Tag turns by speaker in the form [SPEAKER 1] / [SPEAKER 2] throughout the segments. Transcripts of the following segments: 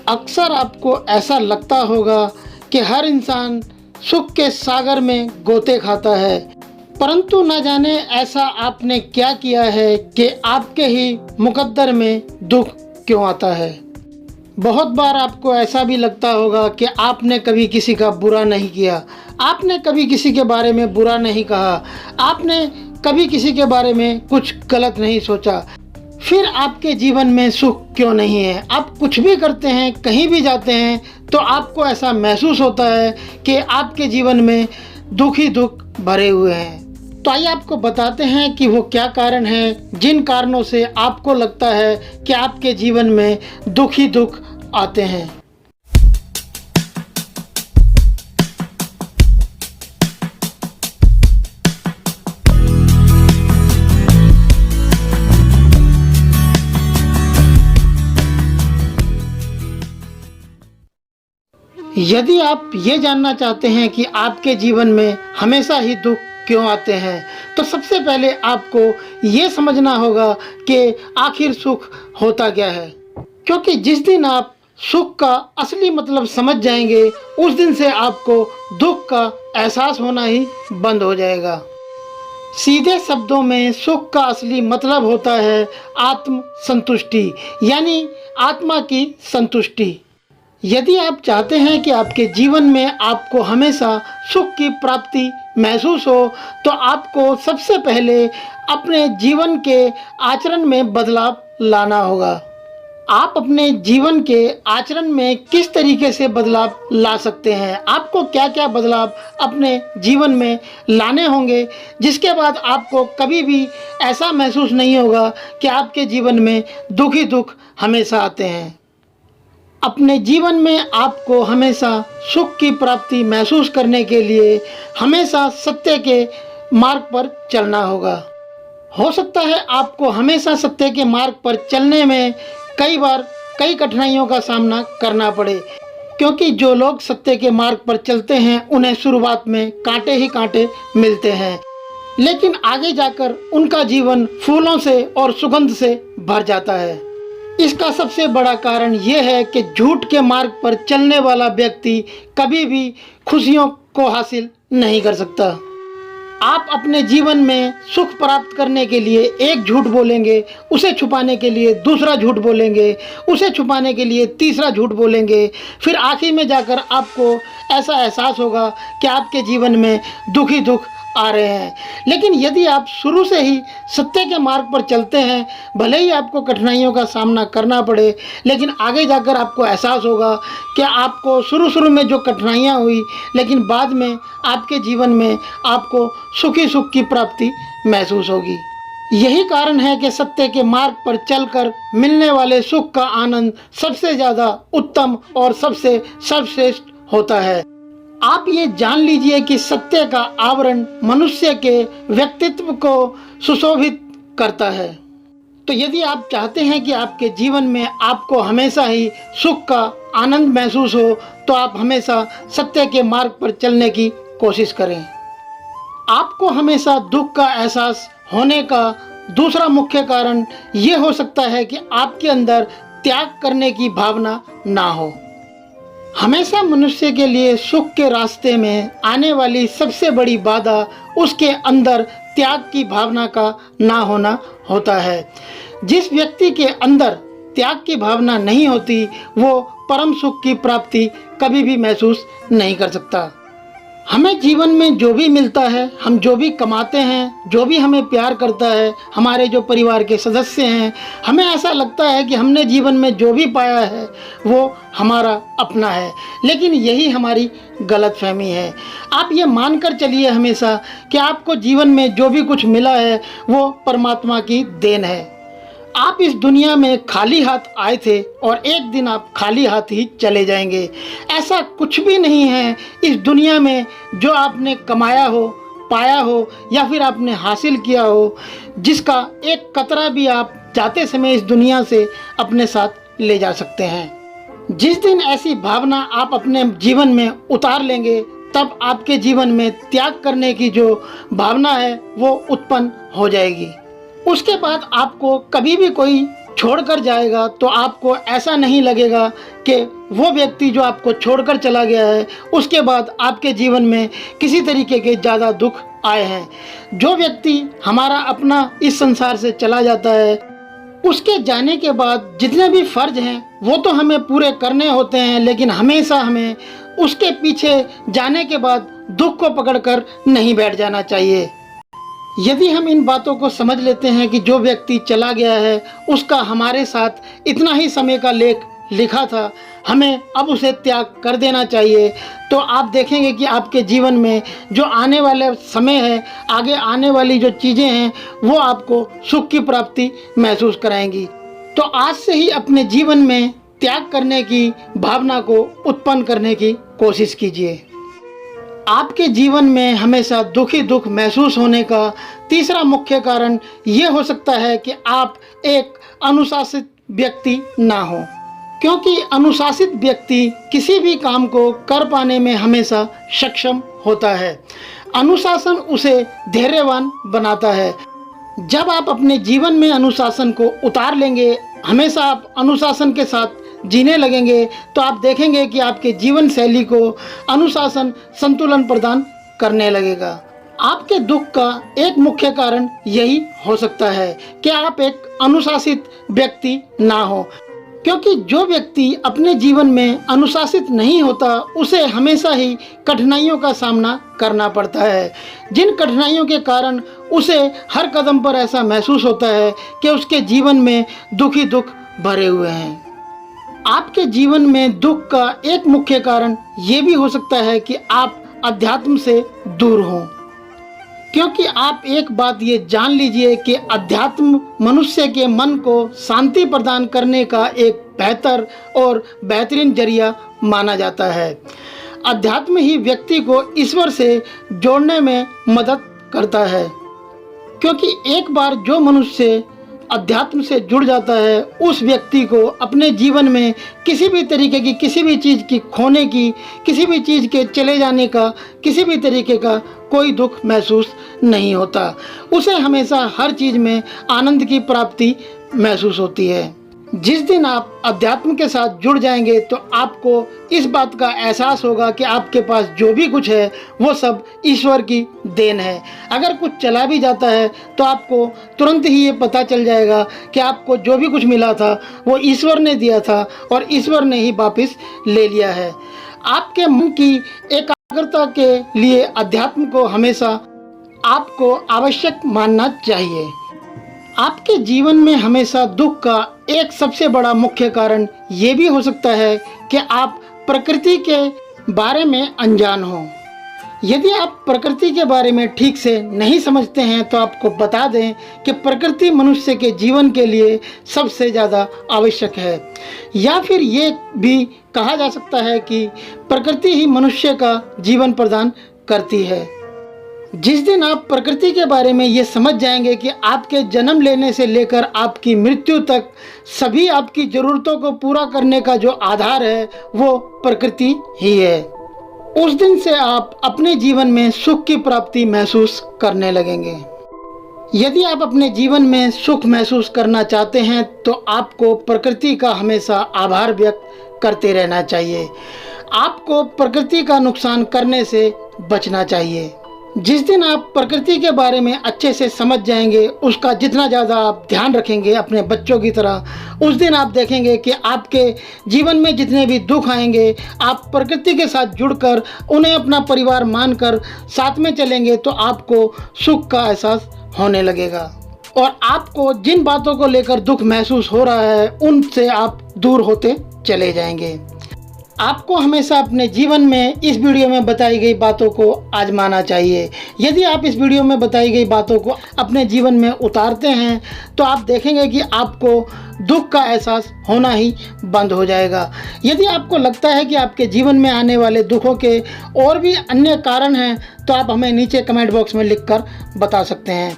[SPEAKER 1] अक्सर आपको ऐसा लगता होगा कि हर इंसान सुख के सागर में गोते खाता है, परंतु न जाने ऐसा आपने क्या किया है कि आपके ही मुकद्दर में दुख क्यों आता है। बहुत बार आपको ऐसा भी लगता होगा कि आपने कभी किसी का बुरा नहीं किया, आपने कभी किसी के बारे में बुरा नहीं कहा, आपने कभी किसी के बारे में कुछ गलत नहीं सोचा, फिर आपके जीवन में सुख क्यों नहीं है। आप कुछ भी करते हैं, कहीं भी जाते हैं तो आपको ऐसा महसूस होता है कि आपके जीवन में दुख ही दुख भरे हुए हैं। तो आइए आपको बताते हैं कि वो क्या कारण हैं जिन कारणों से आपको लगता है कि आपके जीवन में दुख ही दुख आते हैं। यदि आप ये जानना चाहते हैं कि आपके जीवन में हमेशा ही दुख क्यों आते हैं, तो सबसे पहले आपको ये समझना होगा कि आखिर सुख होता क्या है। क्योंकि जिस दिन आप सुख का असली मतलब समझ जाएंगे, उस दिन से आपको दुख का एहसास होना ही बंद हो जाएगा। सीधे शब्दों में सुख का असली मतलब होता है आत्म संतुष्टि, यानी आत्मा की संतुष्टि। यदि आप चाहते हैं कि आपके जीवन में आपको हमेशा सुख की प्राप्ति महसूस हो, तो आपको सबसे पहले अपने जीवन के आचरण में बदलाव लाना होगा। आप अपने जीवन के आचरण में किस तरीके से बदलाव ला सकते हैं, आपको क्या क्या बदलाव अपने जीवन में लाने होंगे, जिसके बाद आपको कभी भी ऐसा महसूस नहीं होगा कि आपके जीवन में दुख ही दुख हमेशा आते हैं। अपने जीवन में आपको हमेशा सुख की प्राप्ति महसूस करने के लिए हमेशा सत्य के मार्ग पर चलना होगा। हो सकता है आपको हमेशा सत्य के मार्ग पर चलने में कई बार कई कठिनाइयों का सामना करना पड़े, क्योंकि जो लोग सत्य के मार्ग पर चलते हैं उन्हें शुरुआत में कांटे ही कांटे मिलते हैं, लेकिन आगे जाकर उनका जीवन फूलों से और सुगंध से भर जाता है। इसका सबसे बड़ा कारण यह है कि झूठ के मार्ग पर चलने वाला व्यक्ति कभी भी खुशियों को हासिल नहीं कर सकता। आप अपने जीवन में सुख प्राप्त करने के लिए एक झूठ बोलेंगे, उसे छुपाने के लिए दूसरा झूठ बोलेंगे, उसे छुपाने के लिए तीसरा झूठ बोलेंगे, फिर आखिर में जाकर आपको ऐसा एहसास होगा कि आपके जीवन में दुख ही दुख आ रहे हैं। लेकिन यदि आप शुरू से ही सत्य के मार्ग पर चलते हैं, भले ही आपको कठिनाइयों का सामना करना पड़े, लेकिन आगे जाकर आपको एहसास होगा कि आपको शुरू में जो कठिनाइयाँ हुई, लेकिन बाद में आपके जीवन में आपको सुखी सुख की प्राप्ति महसूस होगी। यही कारण है कि सत्य के मार्ग पर चलकर मिलने वाले सुख का आनंद सबसे ज़्यादा उत्तम और सबसे सर्वश्रेष्ठ होता है। आप ये जान लीजिए कि सत्य का आवरण मनुष्य के व्यक्तित्व को सुशोभित करता है। तो यदि आप चाहते हैं कि आपके जीवन में आपको हमेशा ही सुख का आनंद महसूस हो, तो आप हमेशा सत्य के मार्ग पर चलने की कोशिश करें। आपको हमेशा दुख का एहसास होने का दूसरा मुख्य कारण ये हो सकता है कि आपके अंदर त्याग करने की भावना ना हो। हमेशा मनुष्य के लिए सुख के रास्ते में आने वाली सबसे बड़ी बाधा उसके अंदर त्याग की भावना का ना होना होता है। जिस व्यक्ति के अंदर त्याग की भावना नहीं होती, वो परम सुख की प्राप्ति कभी भी महसूस नहीं कर सकता। हमें जीवन में जो भी मिलता है, हम जो भी कमाते हैं, जो भी हमें प्यार करता है, हमारे जो परिवार के सदस्य हैं, हमें ऐसा लगता है कि हमने जीवन में जो भी पाया है वो हमारा अपना है। लेकिन यही हमारी गलतफहमी है। आप ये मानकर चलिए हमेशा कि आपको जीवन में जो भी कुछ मिला है वो परमात्मा की देन है। आप इस दुनिया में खाली हाथ आए थे और एक दिन आप खाली हाथ ही चले जाएंगे। ऐसा कुछ भी नहीं है इस दुनिया में जो आपने कमाया हो, पाया हो या फिर आपने हासिल किया हो, जिसका एक कतरा भी आप जाते समय इस दुनिया से अपने साथ ले जा सकते हैं। जिस दिन ऐसी भावना आप अपने जीवन में उतार लेंगे, तब आपके जीवन में त्याग करने की जो भावना है वो उत्पन्न हो जाएगी। उसके बाद आपको कभी भी कोई छोड़कर जाएगा तो आपको ऐसा नहीं लगेगा कि वो व्यक्ति जो आपको छोड़कर चला गया है उसके बाद आपके जीवन में किसी तरीके के ज़्यादा दुख आए हैं। जो व्यक्ति हमारा अपना इस संसार से चला जाता है, उसके जाने के बाद जितने भी फ़र्ज हैं वो तो हमें पूरे करने होते हैं, लेकिन हमेशा हमें उसके पीछे जाने के बाद दुख को पकड़कर नहीं बैठ जाना चाहिए। यदि हम इन बातों को समझ लेते हैं कि जो व्यक्ति चला गया है उसका हमारे साथ इतना ही समय का लेख लिखा था, हमें अब उसे त्याग कर देना चाहिए, तो आप देखेंगे कि आपके जीवन में जो आने वाले समय है, आगे आने वाली जो चीज़ें हैं वो आपको सुख की प्राप्ति महसूस कराएंगी। तो आज से ही अपने जीवन में त्याग करने की भावना को उत्पन्न करने की कोशिश कीजिए। आपके जीवन में हमेशा दुख ही दुख महसूस होने का तीसरा मुख्य कारण ये हो सकता है कि आप एक अनुशासित व्यक्ति ना हो, क्योंकि अनुशासित व्यक्ति किसी भी काम को कर पाने में हमेशा सक्षम होता है। अनुशासन उसे धैर्यवान बनाता है। जब आप अपने जीवन में अनुशासन को उतार लेंगे, हमेशा आप अनुशासन के साथ जीने लगेंगे, तो आप देखेंगे कि आपके जीवन शैली को अनुशासन संतुलन प्रदान करने लगेगा। आपके दुख का एक मुख्य कारण यही हो सकता है कि आप एक अनुशासित व्यक्ति ना हो, क्योंकि जो व्यक्ति अपने जीवन में अनुशासित नहीं होता उसे हमेशा ही कठिनाइयों का सामना करना पड़ता है, जिन कठिनाइयों के कारण उसे हर कदम पर ऐसा महसूस होता है कि उसके जीवन में दुख ही दुख भरे हुए हैं। आपके जीवन में दुख का एक मुख्य कारण ये भी हो सकता है कि आप अध्यात्म से दूर हों, क्योंकि आप एक बात ये जान लीजिए कि अध्यात्म मनुष्य के मन को शांति प्रदान करने का एक बेहतर और बेहतरीन जरिया माना जाता है। अध्यात्म ही व्यक्ति को ईश्वर से जोड़ने में मदद करता है, क्योंकि एक बार जो मनुष्य अध्यात्म से जुड़ जाता है उस व्यक्ति को अपने जीवन में किसी भी तरीके की, किसी भी चीज़ की खोने की, किसी भी चीज़ के चले जाने का, किसी भी तरीके का कोई दुख महसूस नहीं होता। उसे हमेशा हर चीज़ में आनंद की प्राप्ति महसूस होती है। जिस दिन आप अध्यात्म के साथ जुड़ जाएंगे तो आपको इस बात का एहसास होगा कि आपके पास जो भी कुछ है वो सब ईश्वर की देन है। अगर कुछ चला भी जाता है तो आपको तुरंत ही ये पता चल जाएगा कि आपको जो भी कुछ मिला था वो ईश्वर ने दिया था और ईश्वर ने ही वापस ले लिया है। आपके मन की एकाग्रता के लिए अध्यात्म को हमेशा आपको आवश्यक मानना चाहिए। आपके जीवन में हमेशा दुख का एक सबसे बड़ा मुख्य कारण ये भी हो सकता है कि आप प्रकृति के बारे में अनजान हो। यदि आप प्रकृति के बारे में ठीक से नहीं समझते हैं तो आपको बता दें कि प्रकृति मनुष्य के जीवन के लिए सबसे ज़्यादा आवश्यक है, या फिर ये भी कहा जा सकता है कि प्रकृति ही मनुष्य का जीवन प्रदान करती है। जिस दिन आप प्रकृति के बारे में ये समझ जाएंगे कि आपके जन्म लेने से लेकर आपकी मृत्यु तक सभी आपकी ज़रूरतों को पूरा करने का जो आधार है वो प्रकृति ही है, उस दिन से आप अपने जीवन में सुख की प्राप्ति महसूस करने लगेंगे। यदि आप अपने जीवन में सुख महसूस करना चाहते हैं तो आपको प्रकृति का हमेशा आभार व्यक्त करते रहना चाहिए। आपको प्रकृति का नुकसान करने से बचना चाहिए। जिस दिन आप प्रकृति के बारे में अच्छे से समझ जाएंगे, उसका जितना ज़्यादा आप ध्यान रखेंगे अपने बच्चों की तरह, उस दिन आप देखेंगे कि आपके जीवन में जितने भी दुख आएंगे, आप प्रकृति के साथ जुड़कर उन्हें अपना परिवार मानकर साथ में चलेंगे तो आपको सुख का एहसास होने लगेगा और आपको जिन बातों को लेकर दुख महसूस हो रहा है उनसे आप दूर होते चले जाएंगे। आपको हमेशा अपने जीवन में इस वीडियो में बताई गई बातों को आजमाना चाहिए। यदि आप इस वीडियो में बताई गई बातों को अपने जीवन में उतारते हैं तो आप देखेंगे कि आपको दुख का एहसास होना ही बंद हो जाएगा। यदि आपको लगता है कि आपके जीवन में आने वाले दुखों के और भी अन्य कारण हैं तो आप हमें नीचे कमेंट बॉक्स में लिखकर बता सकते हैं।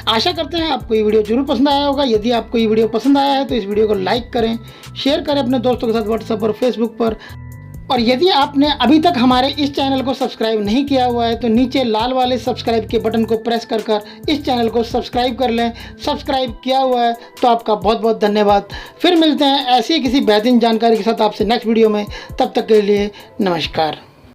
[SPEAKER 1] आशा करते हैं आपको ये वीडियो जरूर पसंद आया होगा। यदि आपको ये वीडियो पसंद आया है तो इस वीडियो को लाइक करें, शेयर करें अपने दोस्तों के साथ व्हाट्सएप और फेसबुक पर। और यदि आपने अभी तक हमारे इस चैनल को सब्सक्राइब नहीं किया हुआ है तो नीचे लाल वाले सब्सक्राइब के बटन को प्रेस कर इस चैनल को सब्सक्राइब कर लें। सब्सक्राइब किया हुआ है तो आपका बहुत बहुत धन्यवाद। फिर मिलते हैं ऐसी किसी बेहतरीन जानकारी के साथ आपसे नेक्स्ट वीडियो में। तब तक के लिए नमस्कार।